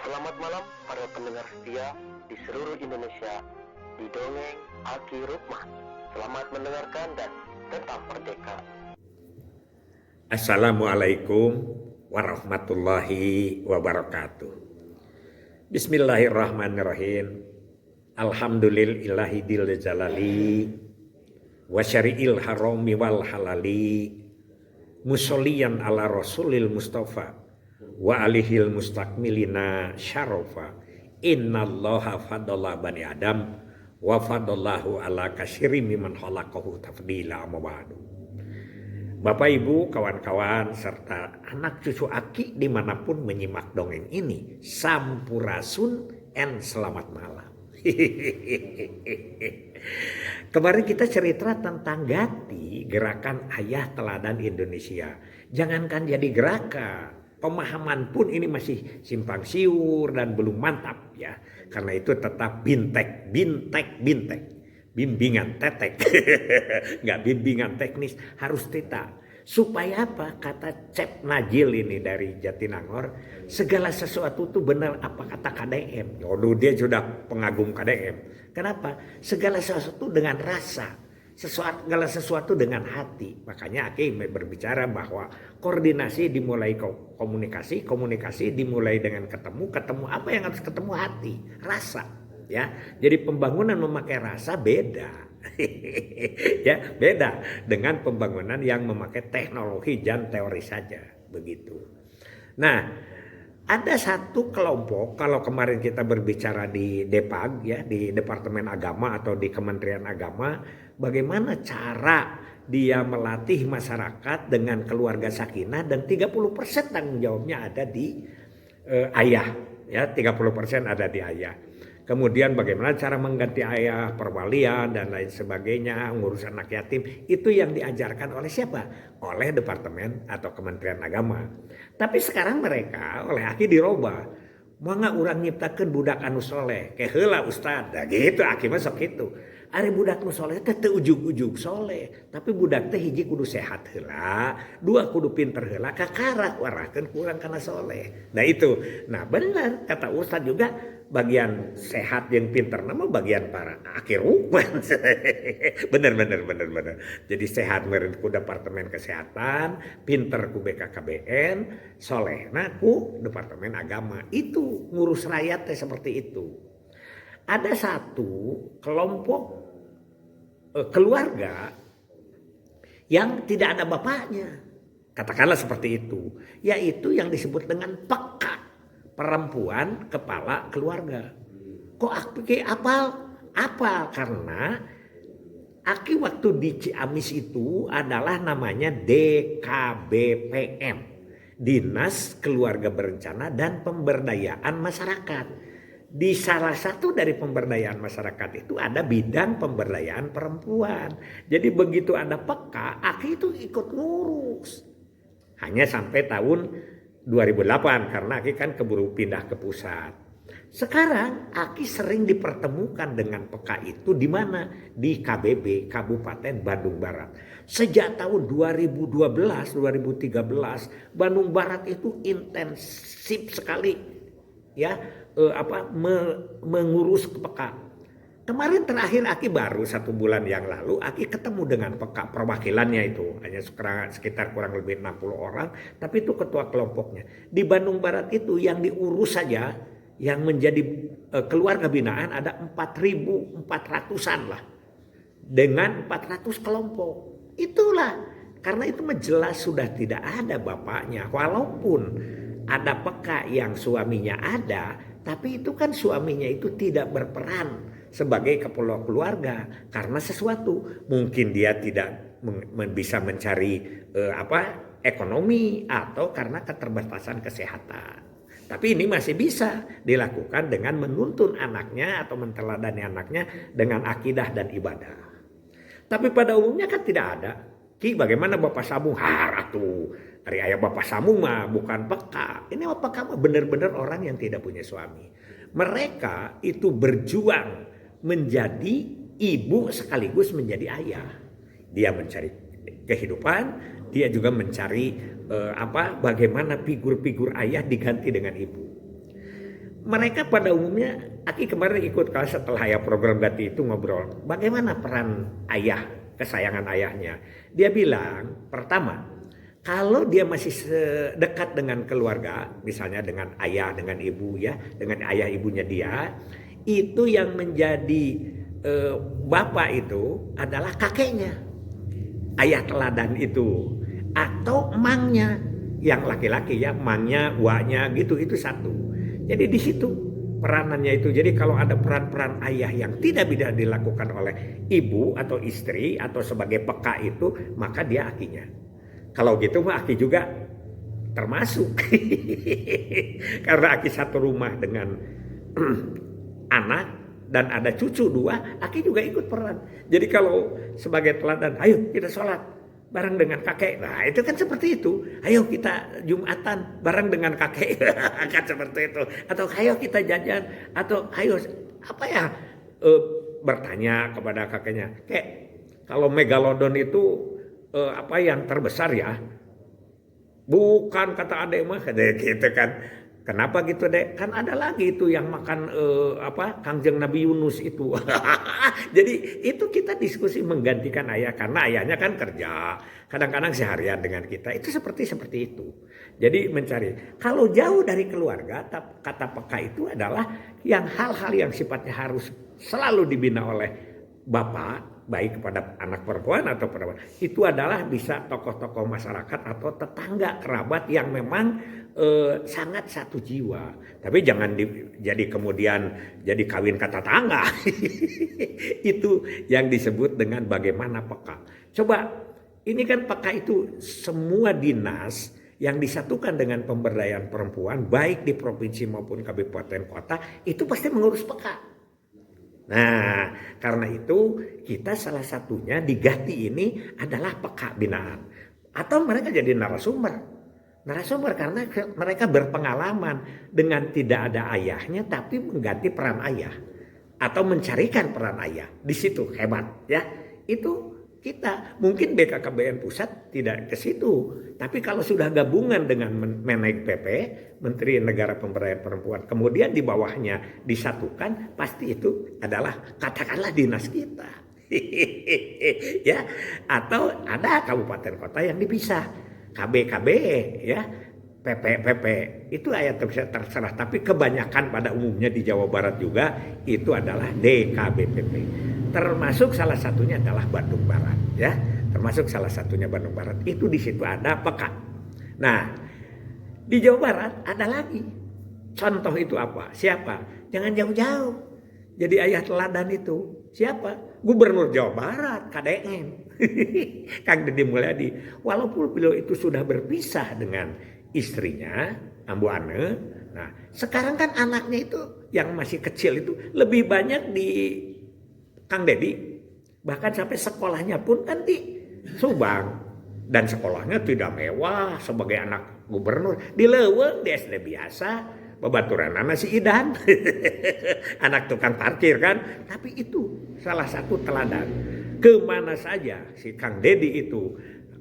Selamat malam para pendengar setia di seluruh Indonesia di Dongeng Aki Rukman. Selamat mendengarkan dan tetap merdeka. Assalamualaikum warahmatullahi wabarakatuh. Bismillahirrahmanirrahim. Alhamdulillahil jalali wa syari'il harami wal halali musolliyan ala rasulil mustafa wa alihil mustakmilina syarafa. Innallaha fadalla bani adam wa fadallahu ala kasyiri mimman khalaqahu tafdila amma ba'du. Bapak Ibu, kawan-kawan, serta anak cucu Aki dimanapun menyimak dongeng ini, sampurasun and selamat malam. Kemarin kita cerita tentang Gati, gerakan ayah teladan Indonesia. Jangankan jadi gerakan, pemahaman pun ini masih simpang siur dan belum mantap ya. Karena itu tetap bintek. Bimbingan tetek, nggak bimbingan teknis, harus tita. Supaya apa? Kata Cep Najil ini dari Jatinangor, segala sesuatu itu benar apa kata KDM. Waduh, dia sudah pengagum KDM. Kenapa? Segala sesuatu dengan rasa, segala sesuatu dengan hati. Makanya Aki berbicara bahwa koordinasi dimulai komunikasi dimulai dengan ketemu apa yang harus ketemu? Hati, rasa. Ya, jadi pembangunan memakai rasa beda, ya beda dengan pembangunan yang memakai teknologi dan teori saja begitu. Nah, ada satu kelompok kalau kemarin kita berbicara di Depag ya, di Departemen Agama atau di Kementerian Agama, bagaimana cara dia melatih masyarakat dengan keluarga sakinah dan 30% tanggung jawabnya ada di ayah, ya 30% ada di ayah. Kemudian bagaimana cara mengganti ayah, perwalian dan lain sebagainya, ngurus anak yatim, itu yang diajarkan oleh siapa? Oleh Departemen atau Kementerian Agama. Tapi sekarang mereka oleh Aki dirubah. Mangga urang nyiptakeun budak anu soleh, ke heula ustad. Nah gitu Aki masuk itu. Ari budak nu soleh teh teu ujug-ujug soleh, tapi budak teh hiji kudu sehat heula, dua kudu pinter heula, kakara warahkeun kurang kana soleh. Nah itu. Nah benar kata ustad juga, bagian sehat yang pinter nama bagian para akhir rukman. bener. Jadi sehat meureun ku Departemen Kesehatan, pinter ku BKKBN, soleh nah ku Departemen Agama. Itu ngurus rakyat seperti itu. Ada satu kelompok keluarga yang tidak ada bapaknya, katakanlah seperti itu, yaitu yang disebut dengan peka, perempuan kepala keluarga. Kok Aki apal karena Aki waktu di Ciamis itu adalah namanya DKBPM, Dinas Keluarga Berencana dan Pemberdayaan Masyarakat. Di salah satu dari pemberdayaan masyarakat itu ada bidang pemberdayaan perempuan. Jadi begitu ada peka, Aki itu ikut ngurus. Hanya sampai tahun 2008 karena Aki kan keburu pindah ke pusat. Sekarang Aki sering dipertemukan dengan peka itu di mana? Di KBB, Kabupaten Bandung Barat. Sejak tahun 2012-2013 Bandung Barat itu intensif sekali ya mengurus peka. Kemarin terakhir Aki baru 1 bulan yang lalu Aki ketemu dengan peka perwakilannya itu hanya sekitar kurang lebih 60 orang, tapi itu ketua kelompoknya. Di Bandung Barat itu yang diurus saja yang menjadi keluarga binaan ada 4.400-an lah dengan 400 kelompok. Itulah karena itu jelas sudah tidak ada bapaknya, walaupun ada peka yang suaminya ada, tapi itu kan suaminya itu tidak berperan sebagai kepala keluarga karena sesuatu. Mungkin dia tidak bisa mencari ekonomi atau karena keterbatasan kesehatan. Tapi ini masih bisa dilakukan dengan menuntun anaknya atau menteladani anaknya dengan akidah dan ibadah. Tapi pada umumnya kan tidak ada. Ki bagaimana Bapak Samung? Haratu. Hari ayah Bapak Samung mah bukan peka. Ini peka benar-benar orang yang tidak punya suami. Mereka itu berjuang menjadi ibu sekaligus menjadi ayah. Dia mencari kehidupan, dia juga mencari bagaimana figur-figur ayah diganti dengan ibu. mereka pada umumnya, Aki kemarin ikut kelas setelah ayah program ganti itu ngobrol, bagaimana peran ayah, kesayangan ayahnya. Dia bilang, pertama, kalau dia masih dekat dengan keluarga, misalnya dengan ayah, dengan ibu ya, dengan ayah ibunya dia, itu yang menjadi bapak itu adalah kakeknya, ayah teladan itu, atau emangnya, yang laki-laki ya, emangnya, uaknya gitu, itu satu. Jadi di situ peranannya itu. Jadi kalau ada peran-peran ayah yang tidak bisa dilakukan oleh ibu atau istri atau sebagai peka itu, maka dia akinya. Kalau gitu mah aki juga termasuk. Karena aki satu rumah dengan anak dan ada cucu 2, aki juga ikut peran. Jadi kalau sebagai teladan, ayo kita sholat bareng dengan kakek. Nah itu kan seperti itu. Ayo kita Jumatan bareng dengan kakek. Kan seperti itu. Atau ayo kita jajan. Atau ayo apa ya, bertanya kepada kakeknya. Kayak kalau megalodon itu apa yang terbesar ya. Bukan kata adek mah. Gitu kan. Kenapa gitu dek? Kan ada lagi itu yang makan Kangjeng Nabi Yunus itu. Jadi itu kita diskusi menggantikan ayah karena ayahnya kan kerja. Kadang-kadang seharian dengan kita. Itu seperti itu. Jadi mencari. Kalau jauh dari keluarga, kata peka itu adalah yang hal-hal yang sifatnya harus selalu dibina oleh bapak, baik kepada anak perempuan atau perempuan. Itu adalah bisa tokoh-tokoh masyarakat atau tetangga kerabat yang memang sangat satu jiwa. Tapi jangan jadi kemudian jadi kawin kata tangga. Itu yang disebut dengan bagaimana peka. Coba, ini kan peka itu semua dinas yang disatukan dengan pemberdayaan perempuan baik di provinsi maupun kabupaten kota itu pasti mengurus peka. Nah, karena itu kita salah satunya di Gati ini adalah peka binaan. Atau mereka jadi narasumber karena mereka berpengalaman dengan tidak ada ayahnya tapi mengganti peran ayah atau mencarikan peran ayah. Di situ hebat ya. Itu kita mungkin BKKBN pusat tidak ke situ, tapi kalau sudah gabungan dengan Meneg PP, Menteri Negara Pemberdayaan Perempuan, kemudian di bawahnya disatukan, pasti itu adalah katakanlah dinas kita. Ya, atau ada kabupaten kota yang dipisah. KB ya, PP itu ayat terserah, tapi kebanyakan pada umumnya di Jawa Barat juga itu adalah DKBPP. Termasuk salah satunya adalah Bandung Barat ya. Termasuk salah satunya Bandung Barat. Itu di situ ada peka. Nah, di Jawa Barat ada lagi. Contoh itu apa? Siapa? Jangan jauh-jauh. Jadi ayah teladan itu siapa? Gubernur Jawa Barat, KDN. Kang Deddy Mulyadi. Walaupun beliau itu sudah berpisah dengan istrinya, Ambu Ane. Nah, sekarang kan anaknya itu yang masih kecil itu lebih banyak di Kang Deddy. Bahkan sampai sekolahnya pun kan di Subang. Dan sekolahnya tidak mewah sebagai anak gubernur. Di Leuweung, di SD biasa. Babaturan anak si Idan. Anak tukang parkir kan. Tapi itu salah satu teladan. Kemana saja si Kang Deddy itu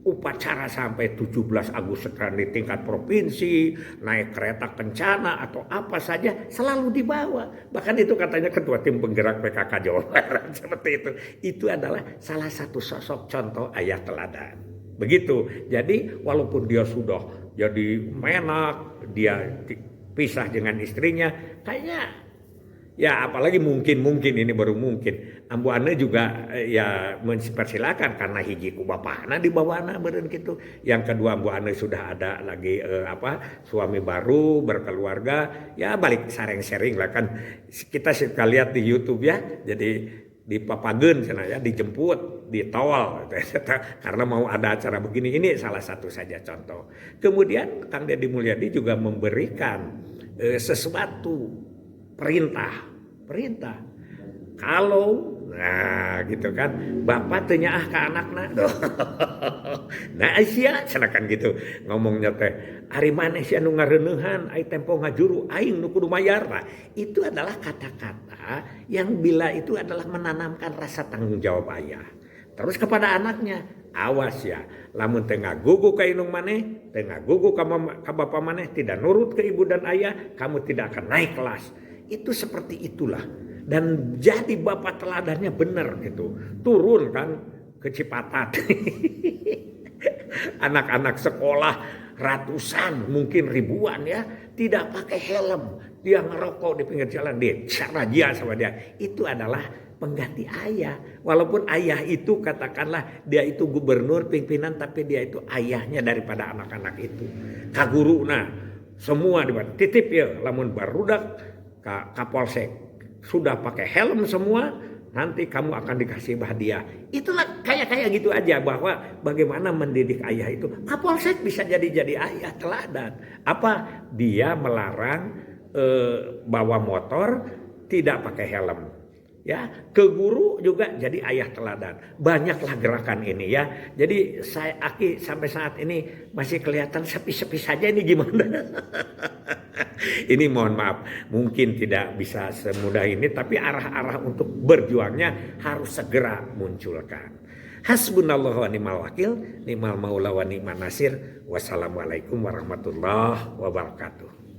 upacara sampai 17 Agustusan di tingkat provinsi, naik kereta kencana atau apa saja selalu dibawa. Bahkan itu katanya ketua tim penggerak PKK Jawa Barat seperti itu. Itu adalah salah satu sosok contoh ayah teladan. Begitu. Jadi walaupun dia sudah jadi menak, dia pisah dengan istrinya, kayaknya ya apalagi mungkin ini baru mungkin. Ambu Ane juga ya mempersilakan karena hiji ku bapana di bawahna beureun kitu. Yang kedua Ambu Ane sudah ada lagi suami baru, berkeluarga, ya balik sharing lah kan. Kita suka lihat di YouTube ya. Jadi di Papageun sana ya, dijemput di tol karena mau ada acara begini. Ini salah satu saja contoh. Kemudian Kang Deddy Mulyadi juga memberikan sesuatu perintah. Kalau nah gitu kan, bapak tanya ke anakna. Nah sia cenah gitu ngomongnya teh, ari maneh sia nu ngareuneuhan ai tempo ngajuru aing nu kudu mayar. Nah, itu adalah kata-kata yang bila itu adalah menanamkan rasa tanggung jawab ayah. Terus kepada anaknya, awas ya, lamun tengah gugu ka inung maneh, tengah gugu ka bapa maneh, tidak nurut ke ibu dan ayah, kamu tidak akan naik kelas. Itu seperti itulah. Dan jadi bapak teladannya benar gitu. Turun kan ke Cipatat. Anak-anak sekolah ratusan, mungkin ribuan ya, tidak pakai helm. Dia ngerokok di pinggir jalan, dia razia sama dia. Itu adalah pengganti ayah. Walaupun ayah itu katakanlah dia itu gubernur pimpinan, tapi dia itu ayahnya daripada anak-anak itu. Kaguru nah semua titip ya, lamun barudak kapolsek sudah pakai helm semua, nanti kamu akan dikasih hadiah. Itulah kayak gitu aja, bahwa bagaimana mendidik ayah itu. Kapolsek bisa jadi ayah teladan. Apa dia melarang bawa motor tidak pakai helm. Ya, ke guru juga jadi ayah teladan. Banyaklah gerakan ini ya. Jadi saya Aki sampai saat ini masih kelihatan sepi-sepi saja, ini gimana? Ini mohon maaf, mungkin tidak bisa semudah ini, tapi arah-arah untuk berjuangnya harus segera munculkan. Hasbunallahu wa ni'mal wakil, ni'mal maula wa ni'man nasir. Wassalamualaikum warahmatullahi wabarakatuh.